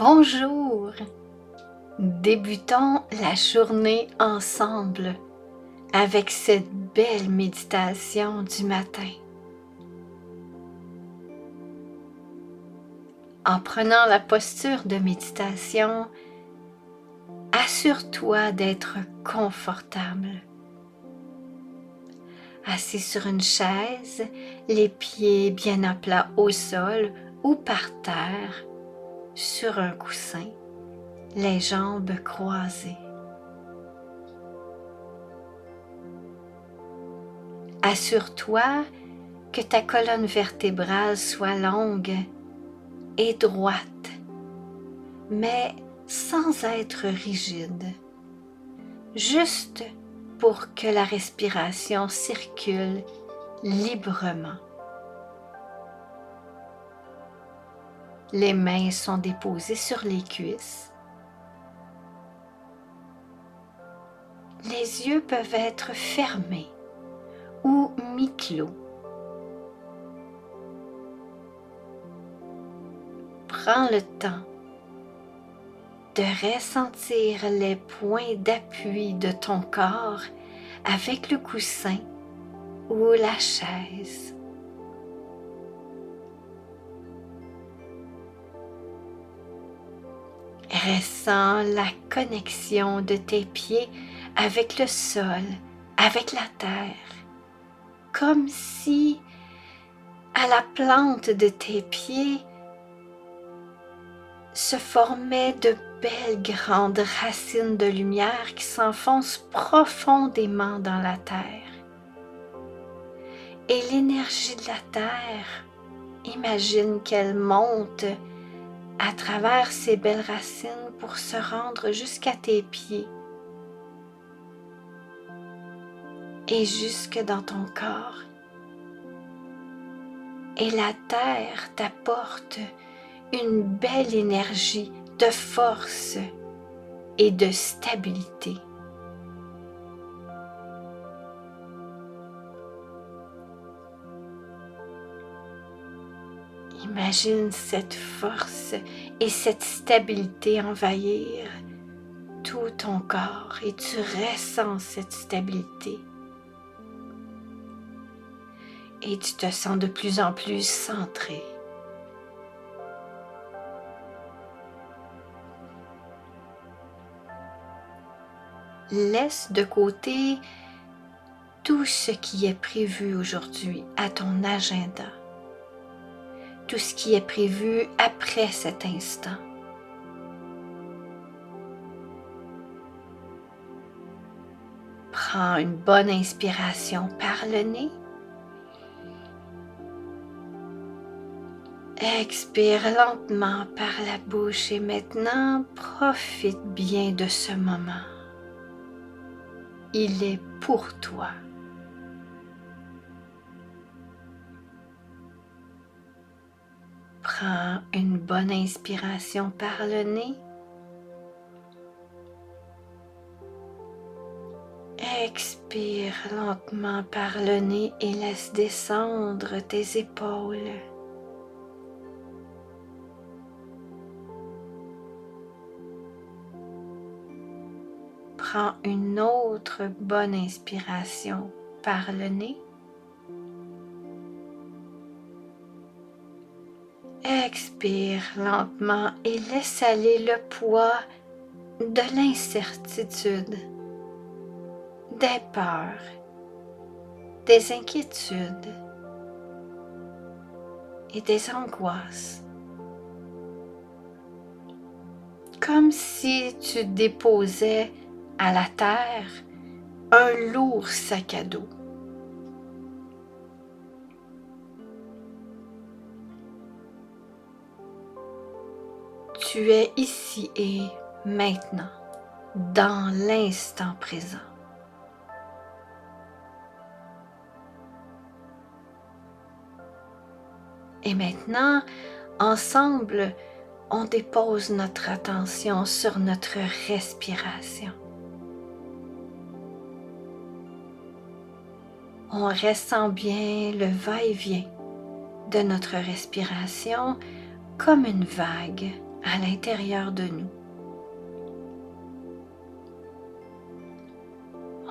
Bonjour! Débutons la journée ensemble avec cette belle méditation du matin. En prenant la posture de méditation, assure-toi d'être confortable. Assis sur une chaise, les pieds bien à plat au sol ou par terre, sur un coussin, les jambes croisées. Assure-toi que ta colonne vertébrale soit longue et droite, mais sans être rigide, juste pour que la respiration circule librement. Les mains sont déposées sur les cuisses. Les yeux peuvent être fermés ou mi-clos. Prends le temps de ressentir les points d'appui de ton corps avec le coussin ou la chaise. Ressens la connexion de tes pieds avec le sol, avec la terre, comme si à la plante de tes pieds se formaient de belles grandes racines de lumière qui s'enfoncent profondément dans la terre. Et l'énergie de la terre, imagine qu'elle monte à travers ces belles racines pour se rendre jusqu'à tes pieds et jusque dans ton corps. Et la terre t'apporte une belle énergie de force et de stabilité. Imagine cette force et cette stabilité envahir tout ton corps et tu ressens cette stabilité. Et tu te sens de plus en plus centré. Laisse de côté tout ce qui est prévu aujourd'hui à ton agenda. Tout ce qui est prévu après cet instant. Prends une bonne inspiration par le nez. Expire lentement par la bouche et maintenant profite bien de ce moment. Il est pour toi. Prends une bonne inspiration par le nez. Expire lentement par le nez et laisse descendre tes épaules. Prends une autre bonne inspiration par le nez. Expire lentement et laisse aller le poids de l'incertitude, des peurs, des inquiétudes et des angoisses. Comme si tu déposais à la terre un lourd sac à dos. Tu es ici et maintenant, dans l'instant présent. Et maintenant, ensemble, on dépose notre attention sur notre respiration. On ressent bien le va-et-vient de notre respiration comme une vague à l'intérieur de nous.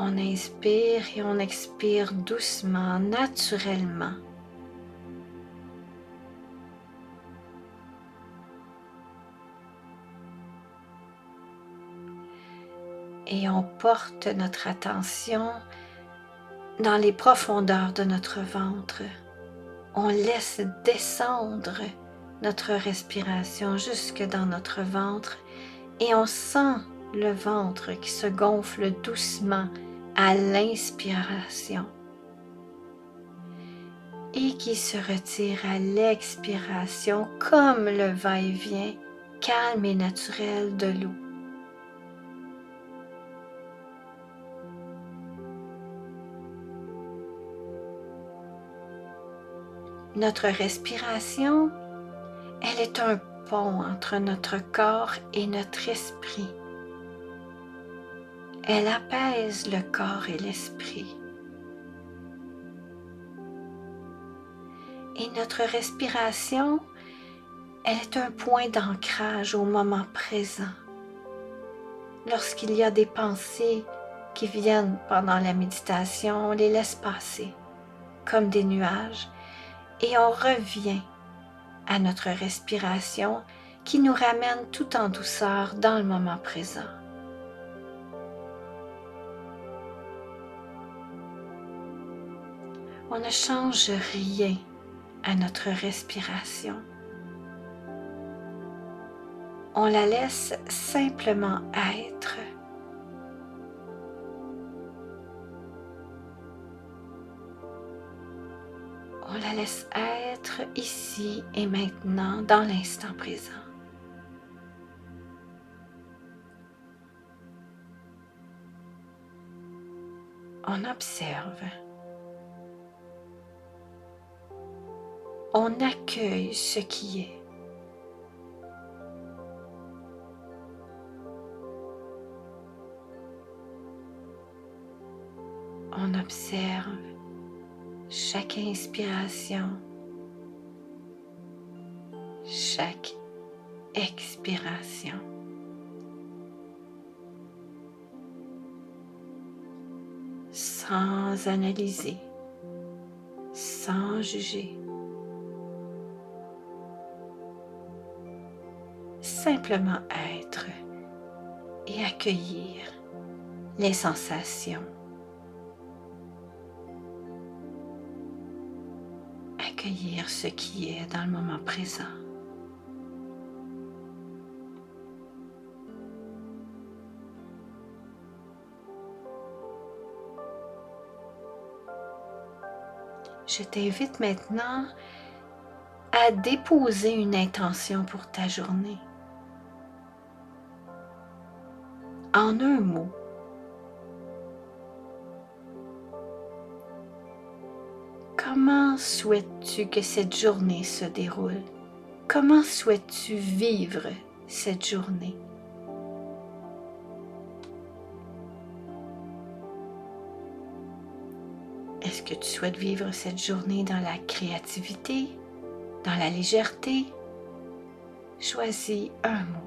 On inspire et on expire doucement, naturellement. Et on porte notre attention dans les profondeurs de notre ventre. On laisse descendre notre respiration jusque dans notre ventre et on sent le ventre qui se gonfle doucement à l'inspiration et qui se retire à l'expiration comme le va-et-vient calme et naturel de l'eau. Notre respiration, elle est un pont entre notre corps et notre esprit. Elle apaise le corps et l'esprit. Et notre respiration, elle est un point d'ancrage au moment présent. Lorsqu'il y a des pensées qui viennent pendant la méditation, on les laisse passer comme des nuages et on revient à notre respiration qui nous ramène tout en douceur dans le moment présent. On ne change rien à notre respiration. On la laisse simplement être. On la laisse être ici et maintenant, dans l'instant présent. On observe. On accueille ce qui est. On observe chaque inspiration, chaque expiration. Sans analyser, sans juger. Simplement être et accueillir les sensations. Accueillir ce qui est dans le moment présent. Je t'invite maintenant à déposer une intention pour ta journée. En un mot, comment souhaites-tu que cette journée se déroule? Comment souhaites-tu vivre cette journée? Est-ce que tu souhaites vivre cette journée dans la créativité, dans la légèreté? Choisis un mot.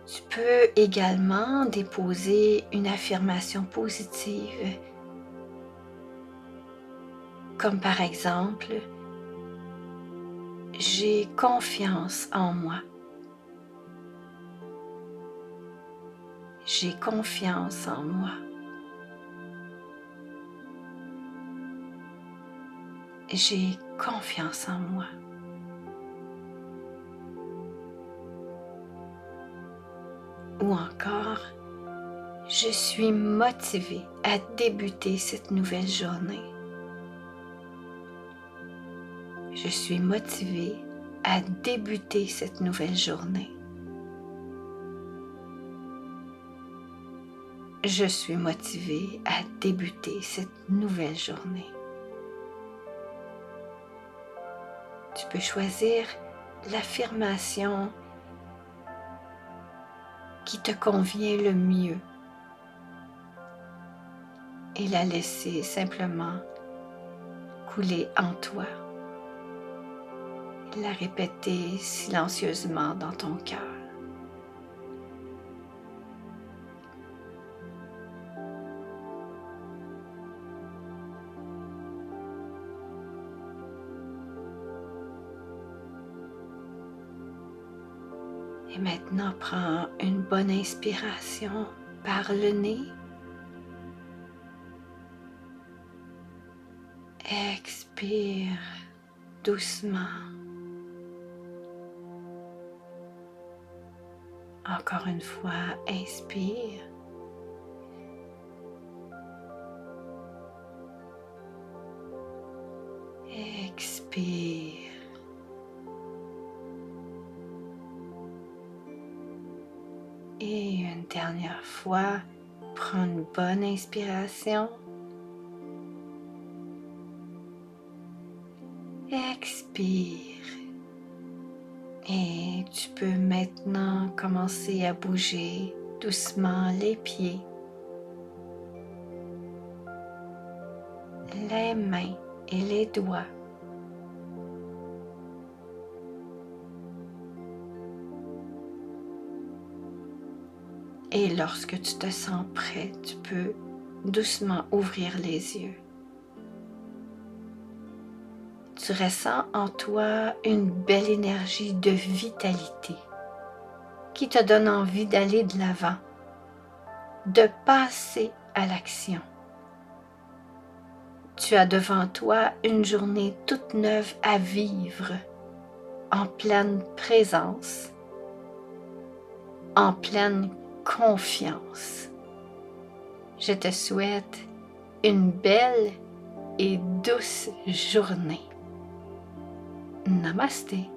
Tu peux également déposer une affirmation positive, comme par exemple, j'ai confiance en moi. J'ai confiance en moi. J'ai confiance en moi. Ou encore, je suis motivée à débuter cette nouvelle journée. Je suis motivée à débuter cette nouvelle journée. Je suis motivée à débuter cette nouvelle journée. Tu peux choisir l'affirmation qui te convient le mieux et la laisser simplement couler en toi. Et la répéter silencieusement dans ton cœur. Et maintenant, prends une bonne inspiration par le nez. Expire doucement. Encore une fois, inspire. Expire. Et une dernière fois, prends une bonne inspiration. Expire. Et tu peux maintenant commencer à bouger doucement les pieds, les mains et les doigts. Et lorsque tu te sens prêt, tu peux doucement ouvrir les yeux. Tu ressens en toi une belle énergie de vitalité qui te donne envie d'aller de l'avant, de passer à l'action. Tu as devant toi une journée toute neuve à vivre, en pleine présence, en pleine confiance. Je te souhaite une belle et douce journée. Namasté.